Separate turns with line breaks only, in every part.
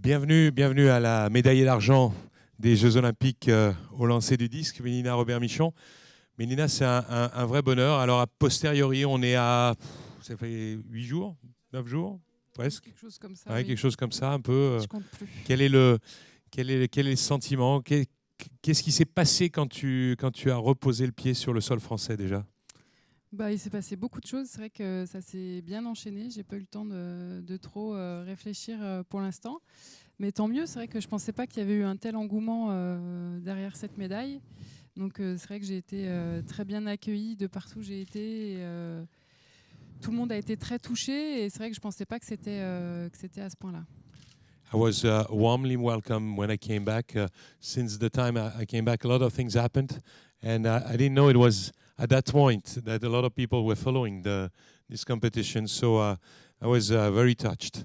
Bienvenue à la médaillée d'argent des Jeux Olympiques au lancer du disque, Mélina Robert-Michon. Mélina, c'est un vrai bonheur. Alors, a posteriori, on est à... Ça fait 8 jours, 9 jours, presque.
Quelque chose comme ça,
Ouais,
oui.
quelque chose comme ça, un peu.
Je compte plus.
Quel est le sentiment? Qu'est-ce qui s'est passé quand tu as reposé le pied sur le sol français déjà?
Il s'est passé beaucoup de choses. C'est vrai que ça s'est bien enchaîné. J'ai pas eu le temps de trop réfléchir pour l'instant. Mais tant mieux. C'est vrai que je pensais pas qu'il y avait eu un tel engouement derrière cette médaille. Donc c'est vrai que j'ai été très bien accueillie de partout où j'ai été. Tout le monde a été très touché. Et c'est vrai que je pensais pas que c'était à ce point-là.
I was warmly welcomed when I came back. Since the time I came back, a lot of things happened, and I didn't know it was at that point that a lot of people were following this competition. So I was very touched.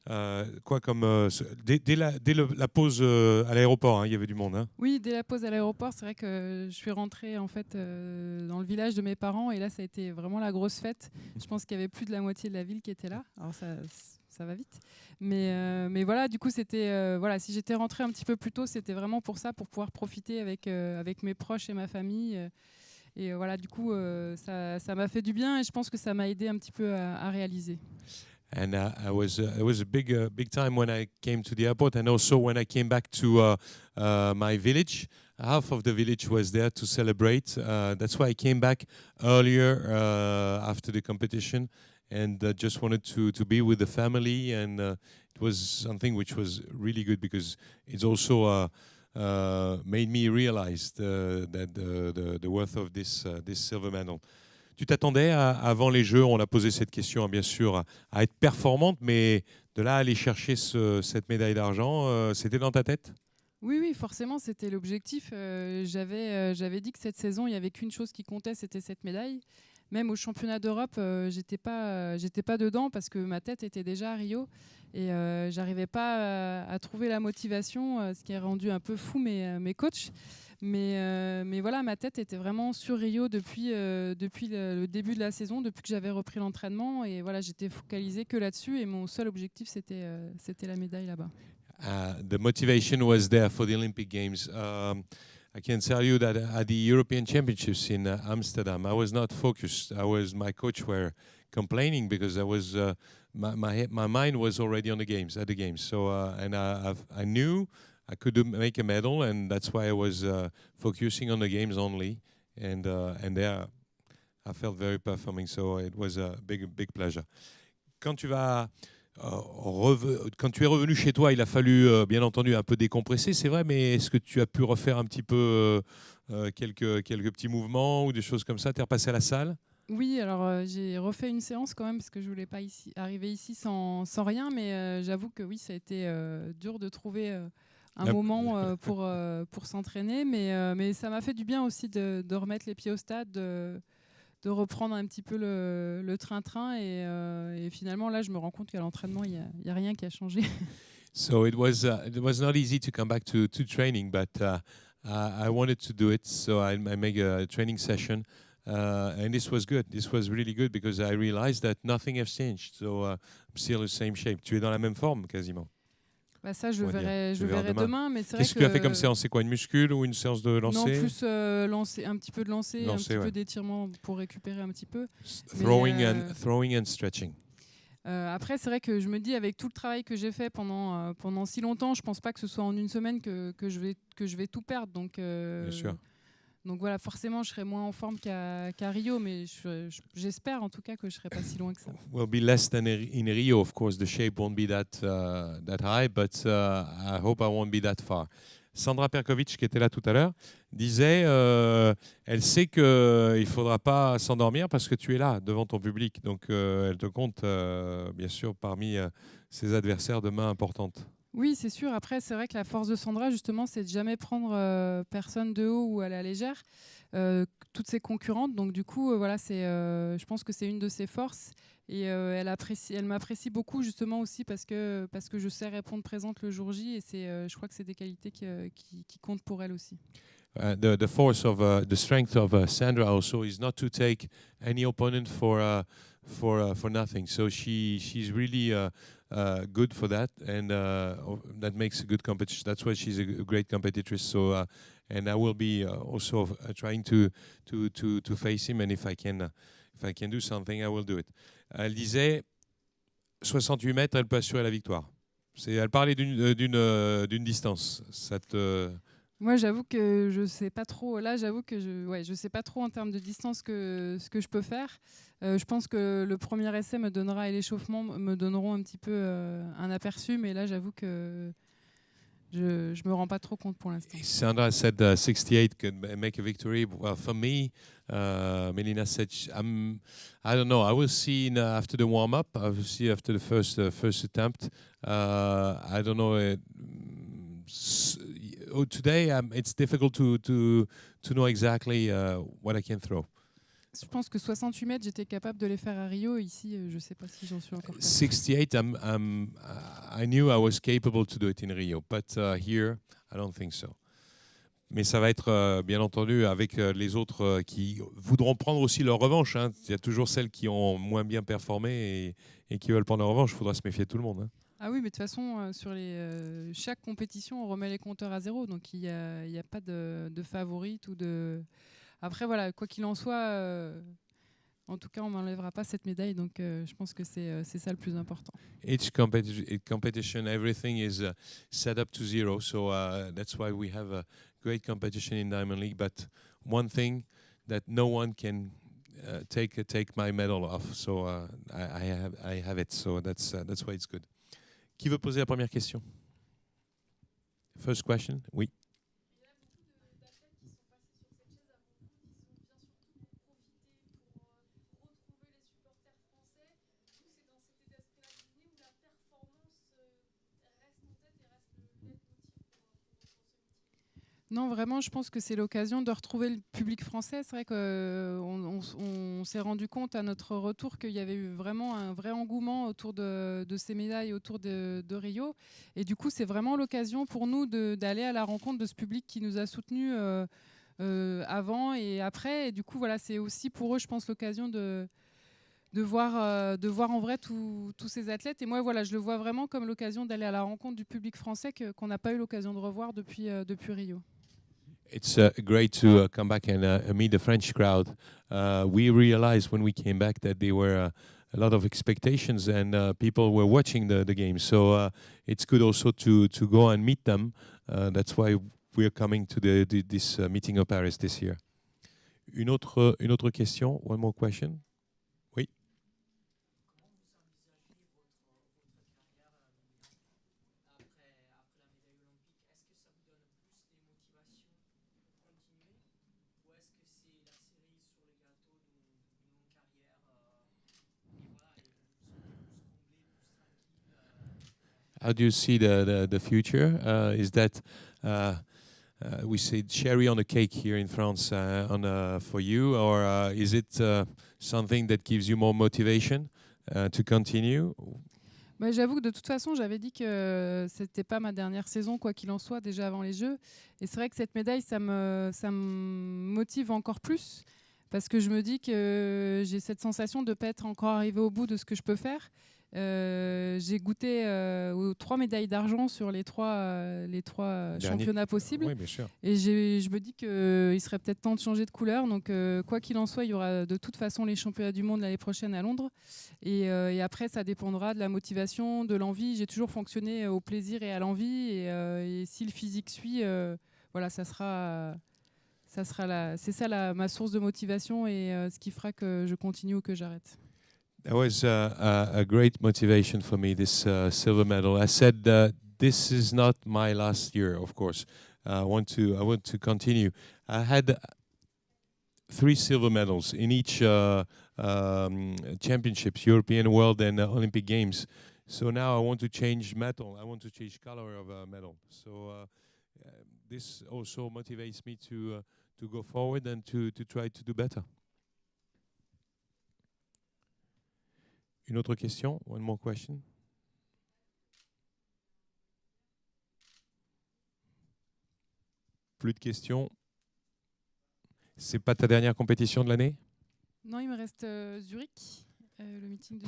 Dès la pause à l'aéroport, hein, il y avait du monde. Hein.
Oui, dès la pause à l'aéroport, c'est vrai que je suis rentrée en fait dans le village de mes parents et là ça a été vraiment la grosse fête. Je pense qu'il y avait plus de la moitié de la ville qui était là. Alors ça va vite, mais voilà, du coup c'était voilà, si j'étais rentrée un petit peu plus tôt, c'était vraiment pour ça, pour pouvoir profiter avec mes proches et ma famille. Et voilà, du coup ça m'a fait du bien et je pense que ça m'a aidé un petit peu à réaliser.
And it was a big time when I came to the airport, and also when I came back to my village. Half of the village was there to celebrate. That's why I came back earlier after the competition, and just wanted to be with the family. And it was something which was really good because it's also made me realize that the worth of this silver medal. Tu t'attendais avant les Jeux, on a posé cette question bien sûr, à être performante, mais de là à aller chercher cette médaille d'argent, c'était dans ta tête?
Oui, forcément, c'était l'objectif. J'avais dit que cette saison, il n'y avait qu'une chose qui comptait, c'était cette médaille. Même au championnat d'Europe, j'étais pas dedans parce que ma tête était déjà à Rio et j'arrivais pas à trouver la motivation, ce qui a rendu un peu fou mes coachs. Mais voilà, ma tête était vraiment sur Rio depuis le début de la saison, depuis que j'avais repris l'entraînement. Et voilà, j'étais focalisée que là-dessus. Et mon seul objectif, c'était la médaille là-bas.
The motivation was there for the Olympic Games. I can tell you that at the European Championships in Amsterdam, I was not focused. My coach were complaining because my mind was already on the games, at the games. So and I knew I could make a medal, and that's why I was focusing on the games only. And there, I felt very performing. So it was a big pleasure. Quand tu vas quand tu es revenu chez toi, il a fallu bien entendu un peu décompresser, c'est vrai, mais est-ce que tu as pu refaire un petit peu quelques petits mouvements ou des choses comme ça? Tu es repassé à la salle?
Oui, alors j'ai refait une séance quand même parce que je voulais pas arriver ici sans rien, mais j'avoue que oui, ça a été dur de trouver un moment pour s'entraîner, mais ça m'a fait du bien aussi de remettre les pieds au stade, de reprendre un petit peu le train-train et finalement là je me rends compte qu'à l'entraînement il y a rien qui a changé.
So it was not easy to come back to training, but I wanted to do it, so I made a training session, and this was good. This was really good because I realized that nothing has changed, so I'm still in the same shape. Tu es dans la même forme quasiment.
Bah ça, je verrai demain, mais c'est vrai
Qu'est-ce que tu as fait comme séance? C'est quoi, une muscule ou une séance de lancer?
Non, plus un petit peu de lancer, un petit peu d'étirement pour récupérer un petit peu.
Throwing and stretching.
Après, c'est vrai que je me dis, avec tout le travail que j'ai fait pendant si longtemps, je pense pas que ce soit en une semaine que je vais tout perdre. Donc,
Bien sûr.
Donc voilà, forcément, je serai moins en forme qu'à Rio, mais j'espère en tout cas que je serai pas si loin que ça.
Will be less than in Rio, of course. The shape won't be that high, but I hope I won't be that far. Sandra Perkovic, qui était là tout à l'heure, disait elle sait qu'il ne faudra pas s'endormir parce que tu es là devant ton public. Donc elle te compte bien sûr parmi ses adversaires demain importantes.
Oui, c'est sûr. Après, c'est vrai que la force de Sandra, justement, c'est de jamais prendre personne de haut ou à la légère, toutes ses concurrentes. Donc, du coup, voilà, je pense que c'est une de ses forces. Et elle m'apprécie beaucoup, justement, aussi parce que je sais répondre présente le jour J. Et je crois que c'est des qualités qui comptent pour elle aussi.
The strength of Sandra also is not to take any opponent for for nothing. So she's really good for that, and that makes a good competition. That's why she's a great competitress. So and I will be also trying to face him, and if I can do something, I will do it. Elle disait 68 mètres, elle peut assurer la victoire. Elle parlait d'une distance. Ça te...
Moi, j'avoue que je sais pas trop. Là, j'avoue que je sais pas trop en termes de distance ce que je peux faire. Je pense que le premier essai me donnera et l'échauffement me donneront un petit peu un aperçu, mais là, j'avoue que je me rends pas trop compte pour l'instant.
Sandra said 68 could make a victory. Well, for me, Melina said, I don't know. I will see after the warm-up. I will see after the first attempt. I don't know. Today, it's difficult to know exactly what I can throw.
Je pense que 68 mètres, j'étais capable de les faire à Rio. Ici, je ne sais pas si j'en suis encore capable.
68, I knew I was capable to do it in Rio, but here, I don't think so. Mais ça va être, bien entendu, avec les autres qui voudront prendre aussi leur revanche. Hein. Il y a toujours celles qui ont moins bien performé et qui veulent prendre leur revanche. Il faudra se méfier de tout le monde. Hein.
Ah oui, mais de toute façon, sur chaque compétition, on remet les compteurs à zéro. Donc, il n'y a pas de favorite ou de... Après, voilà, quoi qu'il en soit, en tout cas, on ne m'enlèvera pas cette médaille. Donc, je pense que c'est ça le plus important.
Each competition, everything is set up to zero. So that's why we have a great competition in Diamond League. But one thing that no one can take my medal off. So I have it. So that's why it's good. Qui veut poser la première question? First question, oui.
Non, vraiment, je pense que c'est l'occasion de retrouver le public français. C'est vrai qu'on s'est rendu compte à notre retour qu'il y avait eu vraiment un vrai engouement autour de ces médailles, autour de Rio. Et du coup, c'est vraiment l'occasion pour nous d'aller à la rencontre de ce public qui nous a soutenus avant et après. Et du coup, voilà, c'est aussi pour eux, je pense, l'occasion de voir en vrai tous ces athlètes. Et moi, voilà, je le vois vraiment comme l'occasion d'aller à la rencontre du public français qu'on n'a pas eu l'occasion de revoir depuis Rio.
It's great to come back and meet the French crowd. We realized when we came back that there were a lot of expectations and people were watching the game. So it's good also to go and meet them. That's why we're coming to this meeting of Paris this year. Une autre question? One more question? Oui. How do you see the future? Is that we say cherry on the cake here in France for you, or is it something that gives you more motivation to continue?
Bah, j'avoue que de toute façon, j'avais dit que c'était pas ma dernière saison, quoi qu'il en soit, déjà avant les Jeux. Et c'est vrai que cette médaille, ça me motive encore plus, parce que je me dis que j'ai cette sensation de ne pas être encore arrivée au bout de ce que je peux faire. J'ai goûté aux 3 médailles d'argent sur les trois championnats possibles.
Oui, bien sûr.
Et je me dis qu'il serait peut-être temps de changer de couleur. Donc, quoi qu'il en soit, il y aura de toute façon les championnats du monde l'année prochaine à Londres. Et après, ça dépendra de la motivation, de l'envie. J'ai toujours fonctionné au plaisir et à l'envie. Et si le physique suit, voilà, c'est ça ma source de motivation et ce qui fera que je continue ou que j'arrête.
That was a great motivation for me, this silver medal. I said this is not my last year, of course. I want to continue. I had 3 silver medals in each championships, European, World, and Olympic Games. So now I want to change medal. I want to change color of a medal. So this also motivates me to go forward and to try to do better. Une autre question? One more question? Plus de questions? C'est pas ta dernière compétition de l'année?
Non, il me reste Zurich. Le meeting de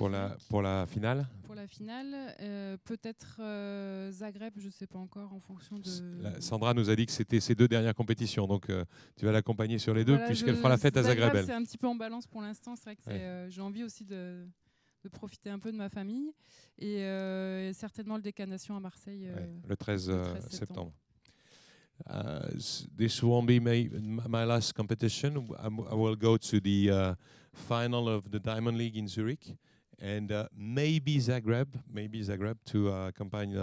pour la finale.
Pour la finale, peut-être Zagreb, je ne sais pas encore, en fonction de...
Sandra nous a dit que c'était ses 2 dernières compétitions, donc tu vas l'accompagner sur les 2,
Voilà,
puisqu'elle fera la fête à Zagreb.
C'est un petit peu en balance pour l'instant. C'est vrai que j'ai envie aussi de profiter un peu de ma famille. Et certainement le Décanation à Marseille.
Le 13 septembre. This won't be my last competition. I will go to the final of the Diamond League in Zurich, and maybe Zagreb to accompany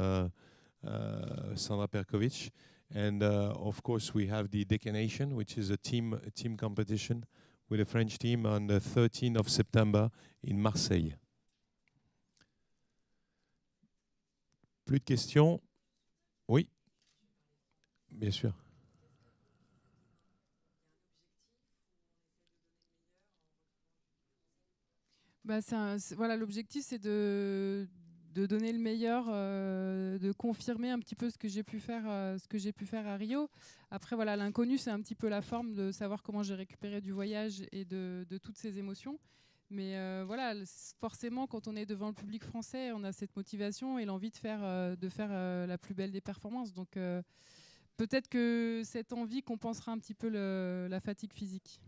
Sandra Perkovic. And of course, we have the Decanation, which is a team competition with a French team on the 13th of September in Marseille. Plus de questions? Oui. Bien sûr.
Voilà, l'objectif, c'est de donner le meilleur, de confirmer un petit peu ce que j'ai pu faire à Rio. Après, voilà, l'inconnu, c'est un petit peu la forme, de savoir comment j'ai récupéré du voyage et de toutes ces émotions. Mais voilà, forcément, quand on est devant le public français, on a cette motivation et l'envie de faire la plus belle des performances. Donc peut-être que cette envie compensera un petit peu la fatigue physique.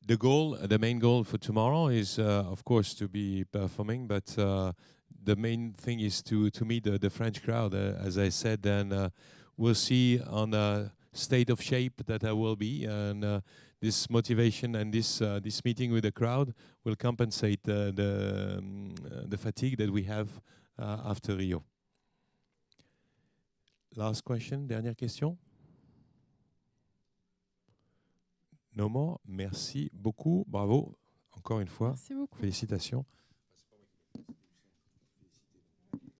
The main goal for tomorrow is, of course, to be performing, but the main thing is to meet the French crowd, as I said, and we'll see on the state of shape that I will be, and this motivation and this meeting with the crowd will compensate the fatigue that we have after Rio. Last question, dernière question. No more. Merci beaucoup. Bravo. Encore une fois.
Merci beaucoup.
Félicitations.